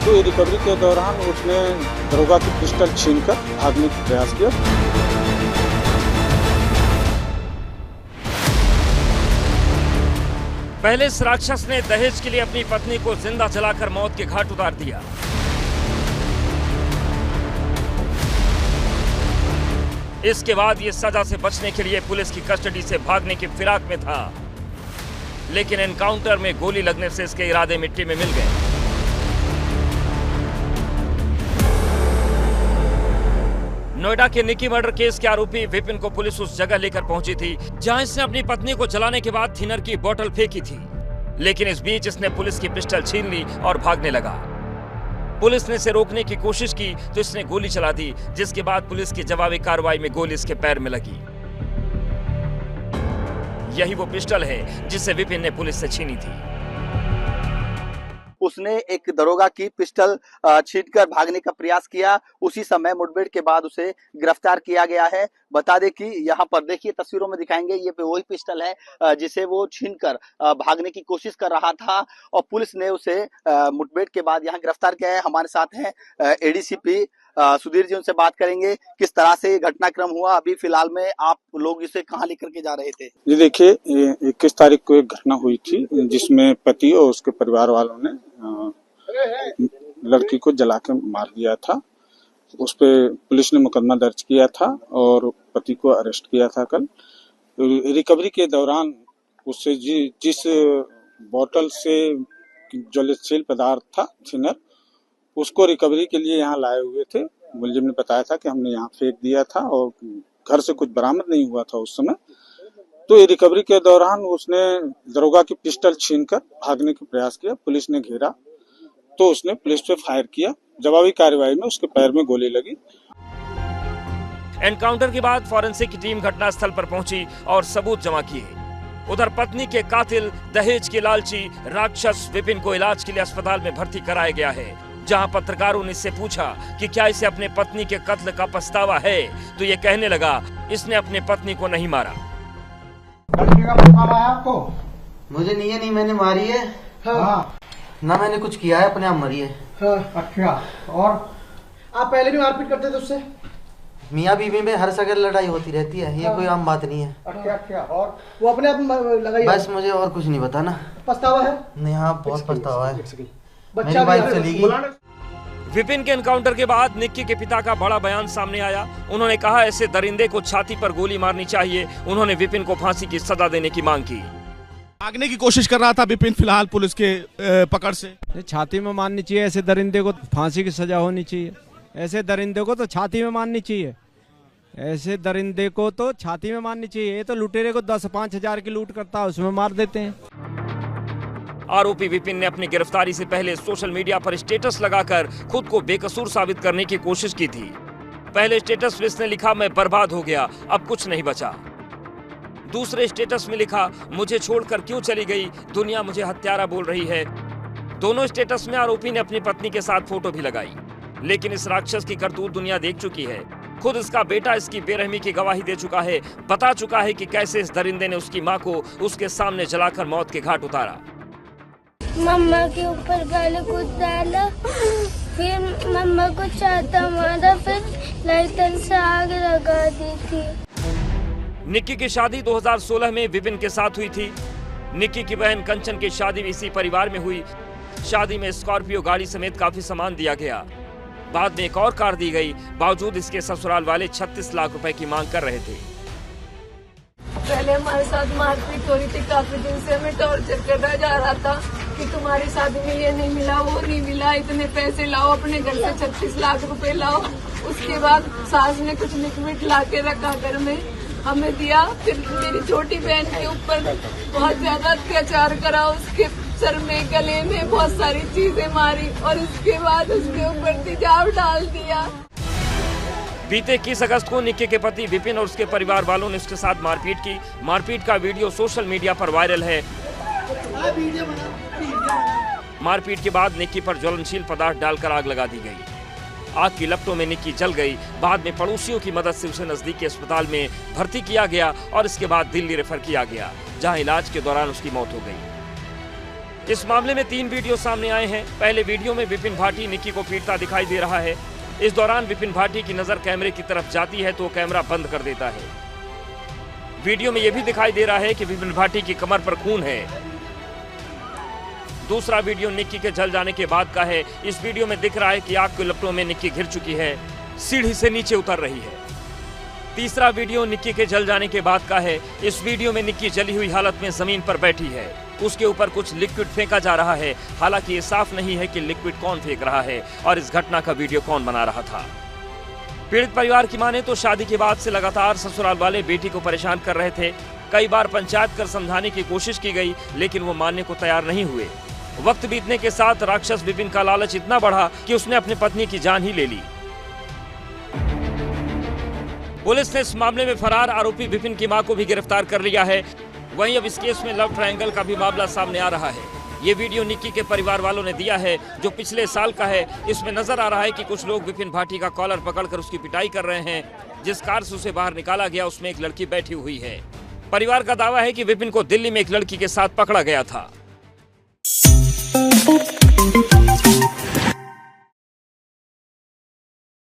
तो रिकवरी के दौरान उसने दरोगा की पिस्टल छीनकर भागने का प्रयास किया। पहले इस राक्षस ने दहेज के लिए अपनी पत्नी को जिंदा जलाकर मौत के घाट उतार दिया। इसके बाद ये सजा से बचने के लिए पुलिस की कस्टडी से भागने की फिराक में था, लेकिन एनकाउंटर में गोली लगने से इसके इरादे मिट्टी में मिल गए। नोएडा के निक्की मर्डर केस के आरोपी विपिन को पुलिस उस जगह लेकर पहुंची थी जहां इसने अपनी पत्नी को जलाने के बाद थिनर की बोतल फेंकी थी, लेकिन इस बीच इसने पुलिस की पिस्टल छीन ली और भागने लगा। पुलिस ने इसे रोकने की कोशिश की तो इसने गोली चला दी, जिसके बाद पुलिस की जवाबी कार्रवाई में गोली इसके पैर में लगी। यही वो पिस्टल है जिसे विपिन ने पुलिस से छीनी थी। उसने एक दरोगा की पिस्टल छीनकर भागने का प्रयास किया। उसी समय मुठभेड़ के बाद उसे गिरफ्तार किया गया है। बता दें कि यहाँ पर देखिए तस्वीरों में दिखाएंगे, ये वही पिस्टल है जिसे वो छीनकर भागने की कोशिश कर रहा था और पुलिस ने उसे मुठभेड़ के बाद यहाँ गिरफ्तार किया है। हमारे साथ हैं एडीसीपी सुधीर जी, उनसे बात करेंगे किस तरह से ये घटनाक्रम हुआ। अभी फिलहाल में आप लोग इसे कहाँ लेकर के जा रहे थे? जी देखिए, 21 तारीख को एक घटना हुई थी जिसमें पति और उसके परिवार वालों ने लड़की को जला के मार दिया था। उस पे पुलिस ने मुकदमा दर्ज किया था और पति को अरेस्ट किया था कल। रिकवरी के दौरान उससे जिस बोतल से ज्वलनशील पदार्थ था थिनर, उसको रिकवरी के लिए यहाँ लाए हुए थे। मुलजिम ने बताया था कि हमने यहाँ फेंक दिया था और घर से कुछ बरामद नहीं हुआ था उस समय। तो ये रिकवरी के दौरान उसने दरोगा की पिस्टल छीनकर भागने का प्रयास किया। पुलिस ने घेरा तो उसने पुलिस पे फायर किया। जवाबी कार्रवाई में उसके पैर में गोली लगी। एनकाउंटर के बाद फॉरेंसिक की टीम घटनास्थल पर पहुंची और सबूत जमा किए। उधर पत्नी के कातिल दहेज के लालची राक्षस विपिन को इलाज के लिए अस्पताल में भर्ती कराया गया है। जहां पत्रकारों ने इससे पूछा कि क्या इसे अपने पत्नी के कत्ल का पछतावा है, तो ये कहने लगा इसने अपने पत्नी को नहीं मारा। का पछतावा है आपको? मुझे नहीं मैंने मारी है। हाँ। ना मैंने कुछ किया है, अपने आप मरी है। हाँ, अच्छा। और आप पहले भी मारपीट करते थे उससे? मियाँ बीवी में हर जगह लड़ाई होती रहती है, ये कोई आम बात नहीं है। अच्छा। और वो अपने आप लगाई? बस मुझे और कुछ नहीं बताना। पछतावा है? नहीं, हाँ बहुत पछतावा है। बच्चा मेरी वाइफ चली गई। विपिन के एनकाउंटर के बाद निक्की के पिता का बड़ा बयान सामने आया। उन्होंने कहा ऐसे दरिंदे को छाती पर गोली मारनी चाहिए। उन्होंने विपिन को फांसी की सजा देने की मांग की। भागने की कोशिश कर रहा था विपिन, फिलहाल पुलिस के पकड़ से। छाती में मारनी चाहिए, ऐसे दरिंदे को फांसी की सजा होनी चाहिए। ऐसे दरिंदे को तो छाती में मारनी चाहिए। ऐसे दरिंदे को तो छाती में मारनी चाहिए। ये तो लुटेरे को 10-5 हजार की लूट करता है, उसमें मार देते हैं। आरोपी विपिन ने अपनी गिरफ्तारी से पहले सोशल मीडिया पर स्टेटस लगाकर खुद को बेकसूर साबित करने की कोशिश की थी। पहले स्टेटस में इसने लिखा मैं बर्बाद हो गया, अब कुछ नहीं बचा। दूसरे स्टेटस में लिखा मुझे छोड़कर क्यों चली गई, दुनिया मुझे हत्यारा बोल रही है। दोनों स्टेटस में आरोपी ने अपनी पत्नी के साथ फोटो भी लगाई। लेकिन इस राक्षस की करतूत दुनिया देख चुकी है। खुद इसका बेटा इसकी बेरहमी की गवाही दे चुका है, बता चुका है कि कैसे इस दरिंदे ने उसकी माँ को उसके सामने जलाकर मौत के घाट उतारा। मम्मा के ऊपर गाली कूद डाला, फिर मम्मा को चाहता मारा, फिर लाइटर से आग लगा दी थी। निक्की की शादी 2016 में विपिन के साथ हुई थी। निक्की की बहन कंचन की शादी भी इसी परिवार में हुई। शादी में स्कॉर्पियो गाड़ी समेत काफी सामान दिया गया। बाद में एक और कार दी गई। बावजूद इसके ससुराल वाले 36 लाख रुपए की मांग कर रहे थे। पहले हमारे साथ मारपीट हो रही थी, काफी दिन से हमें टॉर्चर करता जा रहा था कि तुम्हारी शादी में ये नहीं मिला, वो नहीं मिला, इतने पैसे लाओ, अपने घर से 36 लाख रुपए लाओ। उसके बाद सास ने कुछ लिक्विड ला के रखा घर में, हमें दिया। फिर मेरी छोटी बहन के ऊपर बहुत ज्यादा अत्याचार करा, उसके सर में गले में बहुत सारी चीजें मारी और उसके बाद उसके ऊपर तेजाब डाल दिया। बीते 21 अगस्त को निक्की के पति विपिन और उसके परिवार वालों ने उसके साथ मारपीट की। मारपीट का वीडियो सोशल मीडिया पर वायरल है। मारपीट के बाद निक्की पर ज्वलनशील पदार्थ डालकर आग लगा दी गई। आग की लपटों में निक्की जल गई। बाद में पड़ोसियों की मदद से उसे नजदीक के अस्पताल में भर्ती किया गया और इसके बाद दिल्ली रेफर किया गया, जहां इलाज के दौरान उसकी मौत हो गई। इस मामले में 3 वीडियो सामने आए हैं। पहले वीडियो में विपिन भाटी निक्की को पीटता दिखाई दे रहा है। इस दौरान विपिन भाटी की नजर कैमरे की तरफ जाती है तो वो कैमरा बंद कर देता है। वीडियो में यह भी दिखाई दे रहा है कि विपिन भाटी की कमर पर खून है। दूसरा वीडियो निक्की के जल जाने के बाद का है। इस वीडियो में दिख रहा है कि आग के लपटों में निक्की घिर चुकी है, सीढ़ी से नीचे उतर रही है। तीसरा वीडियो निक्की के जल जाने के बाद का है। इस वीडियो में निक्की जली हुई हालत में जमीन पर बैठी है, उसके ऊपर कुछ लिक्विड फेंका जा रहा है। हालांकि ये साफ नहीं है कि लिक्विड कौन फेंक रहा है और इस घटना का वीडियो कौन बना रहा था। पीड़ित परिवार की माने तो शादी के बाद से लगातार ससुराल वाले बेटी को परेशान कर रहे थे। कई बार पंचायत कर समझाने की कोशिश की गई, लेकिन वो मानने को तैयार नहीं हुए। वक्त बीतने के साथ राक्षस विपिन का लालच इतना बढ़ा कि उसने अपनी पत्नी की जान ही ले ली। पुलिस ने इस मामले में फरार आरोपी विपिन की मां को भी गिरफ्तार कर लिया है। वहीं अब इस केस में लव ट्रायंगल का भी मामला सामने आ रहा है। ये वीडियो निक्की के परिवार वालों ने दिया है, जो पिछले साल का है। इसमें नजर आ रहा है कि कुछ लोग विपिन भाटी का कॉलर पकड़कर उसकी पिटाई कर रहे हैं। जिस कार से उसे बाहर निकाला गया उसमें एक लड़की बैठी हुई है। परिवार का दावा है कि विपिन को दिल्ली में एक लड़की के साथ पकड़ा गया था।